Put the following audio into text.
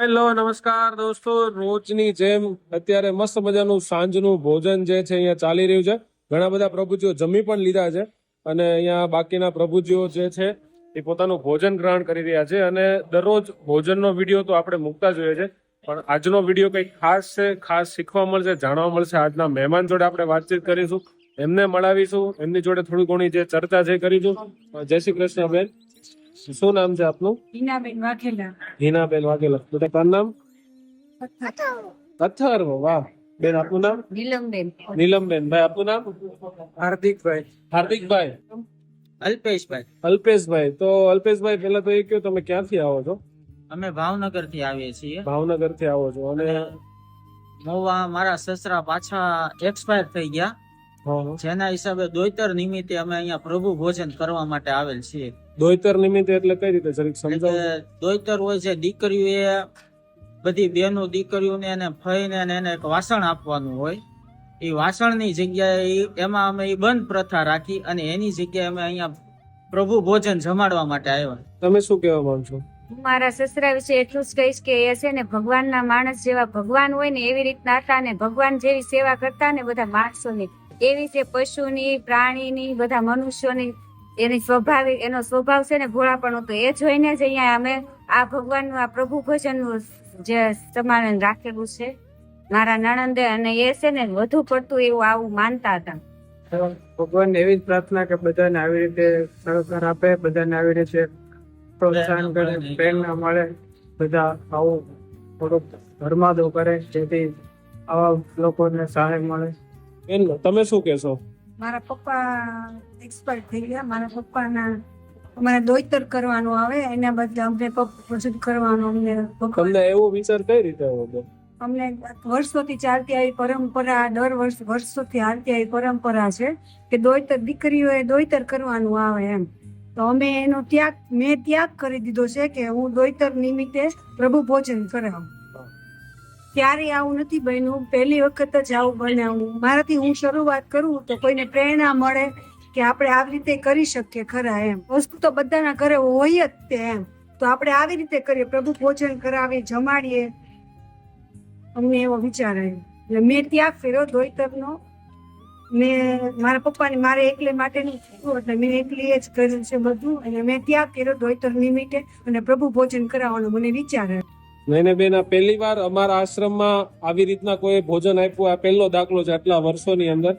Hello નમસ્કાર દોસ્તો, રોજની જેમ અત્યારે મસ્ત મજાનું સાંજનું ભોજન જે છે અહીંયા ચાલી રહ્યું છે. ઘણા બધા પ્રભુજીઓ જમી પણ લીધા છે અને અહીંયા બાકીના પ્રભુજીઓ જે છે એ પોતાનું ભોજન ગ્રહણ કરી રહ્યા છે. અને દરરોજ ભોજનનો વિડીયો તો આપણે મૂકતા જોઈએ છે, પણ આજનો વિડીયો કંઈક ખાસ છે. ખાસ શીખવા મળશે, જાણવા મળશે. આજના મહેમાન જોડે આપણે વાતચીત કરીશું, એમને મળાવીશું, એમની જોડે થોડી ઘણી જે ચર્ચા છે કરીશું. જય શ્રી કૃષ્ણ બેન, શું નામ છે આપનું? હિનાબેન વાઘેલા. હિનાબેન વાઘેલા. બેટા તારું નામ? અથર્વ. વાહ બેન, આપનું નામ? નીલમબેન. નીલમબેન. ભાઈ આપનું નામ? હાર્દિકભાઈ. હાર્દિકભાઈ. અલ્પેશભાઈ. અલ્પેશભાઈ. તો અલ્પેશભાઈ, પેલા તો એ કહો, તમે ક્યાંથી આવો છો? અમે ભાવનગર થી આવીએ છીએ. ભાવનગર થી આવો છો. અને નવા મારા સસરા પાછા એક્સપાયર થઈ ગયા, હા, જેના હિસાબે દોઈતર નિમિત્તે અમે અહીંયા પ્રભુ ભોજન કરવા માટે આવેલ છીએ. દોઈતર નિમિત્તે એટલે કઈ રીતે જરીક એટલે સમજાવો. કે દોઈતર હોય છે, દીકરીઓ એ બધી બહેનો દીકરીઓને એને ફઈને એને એક વાસણ આપવાનું હોય. એ વાસણની જગ્યાએ એમાં અમે એ બંધ પ્રથા રાખી અને એની જગ્યાએ અમે અહીંયા પ્રભુ ભોજન જમાડવા માટે આવ્યા. તમે શું કહેવા માંગશો? હું મારા સસરા વિશે એટલું જ કહીશ કે એ છે ને ભગવાનના માણસ જેવા ભગવાન હોય ને એવી રીતના હતા ને ભગવાન જેવી સેવા કરતા ને બધા માણસોની, એવી છે પશુની, પ્રાણીની, બધા મનુષ્યોની. એની સ્વાભાવિક એનો સ્વભાવ છે ને ભોળાપણું હતો. એ જોઈને જ અહીંયા અમે આ ભગવાનનું આ પ્રભુ ભોજનનું જે સમાન રાખેલું છે મારા નણંદે. અને એ છે ને વધુ પડતું એવું આવું માનતા હતા. ભગવાન એવી જ પ્રાર્થના કે બધાને આવી રીતે સહકાર આપે, બધાને આવી રીતે પ્રોત્સાહન કરે, પ્રેરણા મળે, બધા આવું થોડુંક ધર્માદો કરે જેથી આવા લોકોને સહાય મળે. બેન તમે શું કહેશો? મારા પપ્પા એક્સપાયર થઈ ગયા. મારા પપ્પાના અમારે દોઈતર કરવાનું આવે, એના બદલે અમને ભોજન કરવાનું. તમને એવો વિચાર કઈ રીતે આવ્યો બેન? અમને વર્ષોથી ચાલતી આવી પરંપરા, દર વર્ષોથી ચાલતી આવી પરંપરા છે કે દોઈતર દીકરીઓએ દોઈતર કરવાનું આવે એમ. તો અમે એનો મેં ત્યાગ કરી દીધો છે કે હું દોઈતર નિમિત્તે પ્રભુ ભોજન કરાવું. ત્યારે આવું નથી બન્યું, પહેલી વખત જ આવું બનાવું. મારાથી હું શરૂઆત કરું તો કોઈને પ્રેરણા મળે કે આપણે આવી રીતે કરી શકીએ ખરા એમ. વસ્તુ તો બધાના ઘરે હોય જ તે એમ, તો આપણે આવી રીતે કરીએ, પ્રભુ ભોજન કરાવીએ, જમાડીએ. અમને એવો વિચાર આવ્યો એટલે મેં ત્યાગ કર્યો દોઈતરનો. મેં મારા પપ્પાને મારે એકલે માટેનું થયું એટલે મેં એકલી જ કર્યું છે બધું. અને મેં ત્યાગ કર્યો દોઈતર નિમિત્તે અને પ્રભુ ભોજન કરાવવાનો મને વિચાર આવ્યો. નહીં ને બેન, આ પહેલી વાર અમારા આશ્રમમાં આવી રીતના કોઈ ભોજન આપ્યું. આ પહેલો દાખલો છે આટલા વર્ષોની અંદર.